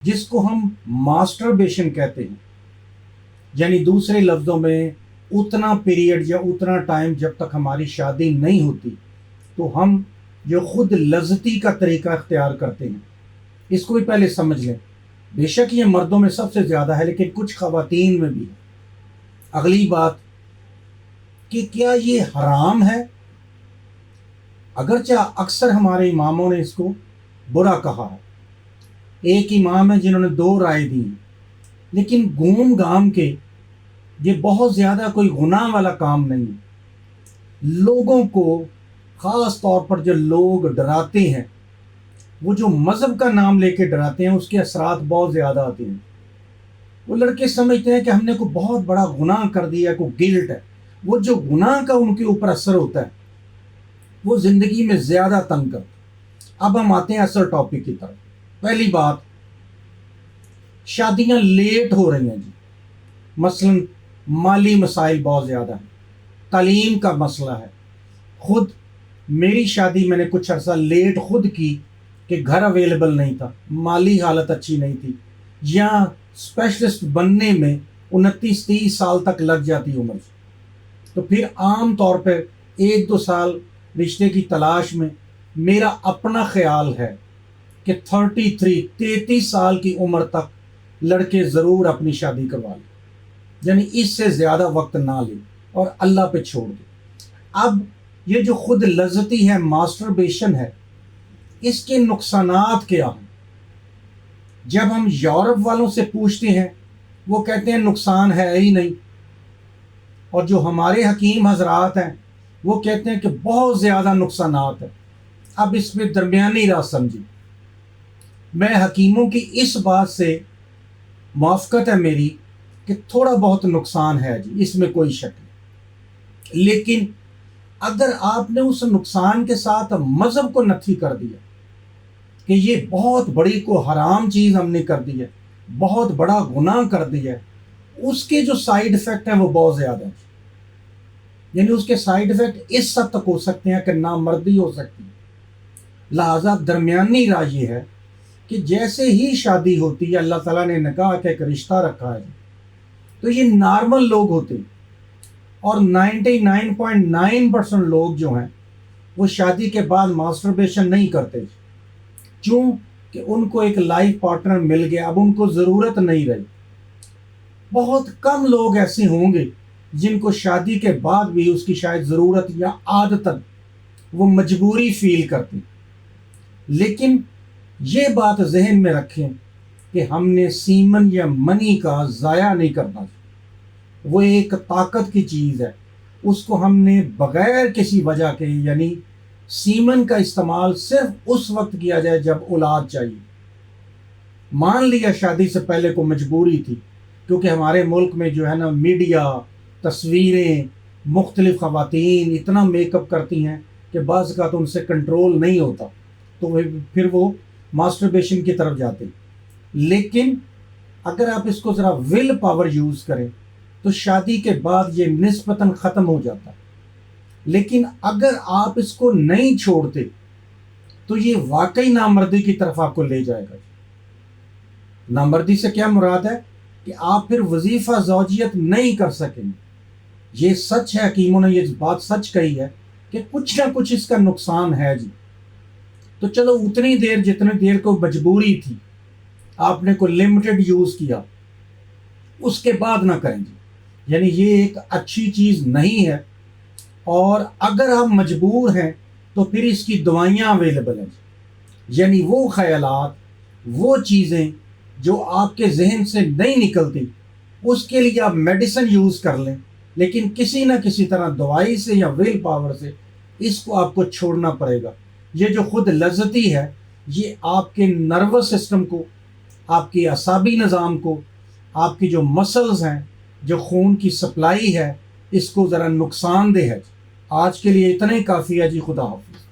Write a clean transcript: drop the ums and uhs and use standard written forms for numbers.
جس کو ہم ماسٹربیشن کہتے ہیں، یعنی دوسرے لفظوں میں اتنا پیریڈ یا اتنا ٹائم جب تک ہماری شادی نہیں ہوتی تو ہم جو خود لذتی کا طریقہ اختیار کرتے ہیں، اس کو بھی پہلے سمجھ لیں۔ بے شک یہ مردوں میں سب سے زیادہ ہے، لیکن کچھ خواتین میں بھی ہے۔ اگلی بات کہ کیا یہ حرام ہے؟ اگرچہ اکثر ہمارے اماموں نے اس کو برا کہا ہے، ایک امام ہے جنہوں نے دو رائے دی ہیں، لیکن گھوم گھام کے یہ بہت زیادہ کوئی گناہ والا کام نہیں ہے۔ لوگوں کو، خاص طور پر جو لوگ ڈراتے ہیں، وہ جو مذہب کا نام لے کے ڈراتے ہیں، اس کے اثرات بہت زیادہ آتے ہیں۔ وہ لڑکے سمجھتے ہیں کہ ہم نے کوئی بہت بڑا گناہ کر دیا، کوئی گلٹ ہے۔ وہ جو گناہ کا ان کے اوپر اثر ہوتا ہے وہ زندگی میں زیادہ تنگ کرتا ہے۔ اب ہم آتے ہیں اصل ٹاپک کی طرف۔ پہلی بات، شادیاں لیٹ ہو رہی ہیں جی، مثلا مالی مسائل بہت زیادہ ہیں، تعلیم کا مسئلہ ہے۔ خود میری شادی میں نے کچھ عرصہ لیٹ خود کی کہ گھر اویلیبل نہیں تھا، مالی حالت اچھی نہیں تھی، یا اسپیشلسٹ بننے میں 29-30 سال تک لگ جاتی عمر سے۔ تو پھر عام طور پہ 1-2 سال رشتے کی تلاش میں میرا اپنا خیال ہے کہ 33 سال کی عمر تک لڑکے ضرور اپنی شادی کروا لیں، یعنی اس سے زیادہ وقت نہ لیں اور اللہ پہ چھوڑ دیں۔ اب یہ جو خود لذتی ہے، ماسٹربیشن ہے، اس کے نقصانات کیا ہیں؟ جب ہم یورپ والوں سے پوچھتے ہیں، وہ کہتے ہیں نقصان ہے ہی نہیں، اور جو ہمارے حکیم حضرات ہیں وہ کہتے ہیں کہ بہت زیادہ نقصانات ہیں۔ اب اس میں درمیانی راہ سمجھیں۔ میں حکیموں کی اس بات سے موافقت ہے میری کہ تھوڑا بہت نقصان ہے جی، اس میں کوئی شک نہیں، لیکن اگر آپ نے اس نقصان کے ساتھ مذہب کو نفی کر دیا کہ یہ بہت بڑی کو حرام چیز ہم نے کر دی ہے، بہت بڑا گناہ کر دیا ہے، اس کے جو سائیڈ ایفیکٹ ہیں وہ بہت زیادہ ہیں۔ یعنی اس کے سائیڈ ایفیکٹ اس حد تک ہو سکتے ہیں کہ نامردی ہو سکتی ہے۔ لہٰذا درمیانی رائے یہ ہے کہ جیسے ہی شادی ہوتی ہے، اللہ تعالیٰ نے نکاح کا ایک رشتہ رکھا ہے، تو یہ نارمل لوگ ہوتے ہیں، اور 99.9% لوگ جو ہیں وہ شادی کے بعد ماسٹربیشن نہیں کرتے، کیوں کہ ان کو ایک لائف پارٹنر مل گیا، اب ان کو ضرورت نہیں رہی۔ بہت کم لوگ ایسے ہوں گے جن کو شادی کے بعد بھی اس کی شاید ضرورت یا عادتاً وہ مجبوری فیل کرتے، لیکن یہ بات ذہن میں رکھیں کہ ہم نے سیمن یا منی کا ضائع نہیں کرنا۔ وہ ایک طاقت کی چیز ہے، اس کو ہم نے بغیر کسی وجہ کے، یعنی سیمن کا استعمال صرف اس وقت کیا جائے جب اولاد چاہیے۔ مان لیا شادی سے پہلے کو مجبوری تھی، کیونکہ ہمارے ملک میں جو ہے نا میڈیا، تصویریں، مختلف خواتین اتنا میک اپ کرتی ہیں کہ بعض کا تو ان سے کنٹرول نہیں ہوتا، تو پھر وہ ماسٹربیشن کی طرف جاتے ہیں۔ لیکن اگر آپ اس کو ذرا ول پاور یوز کریں تو شادی کے بعد یہ نسبتاً ختم ہو جاتا ہے، لیکن اگر آپ اس کو نہیں چھوڑتے تو یہ واقعی نامردی کی طرف آپ کو لے جائے گا۔ نامردی سے کیا مراد ہے کہ آپ پھر وظیفہ زوجیت نہیں کر سکیں گے۔ یہ سچ ہے، حکیموں نے یہ بات سچ کہی ہے کہ کچھ نہ کچھ اس کا نقصان ہے جی۔ تو چلو اتنی دیر جتنی دیر کو مجبوری تھی، آپ نے کوئی لمیٹڈ یوز کیا، اس کے بعد نہ کریں جی، یعنی یہ ایک اچھی چیز نہیں ہے۔ اور اگر آپ مجبور ہیں تو پھر اس کی دوائیاں اویلیبل ہیں، یعنی وہ خیالات، وہ چیزیں جو آپ کے ذہن سے نہیں نکلتی، اس کے لیے آپ میڈیسن یوز کر لیں، لیکن کسی نہ کسی طرح دوائی سے یا ول پاور سے اس کو آپ کو چھوڑنا پڑے گا۔ یہ جو خود لذتی ہے، یہ آپ کے نروس سسٹم کو، آپ کی اعصابی نظام کو، آپ کی جو مسلز ہیں، جو خون کی سپلائی ہے، اس کو ذرا نقصان دہ ہے۔ آج کے لیے اتنا ہی کافی ہے جی، خدا حافظ۔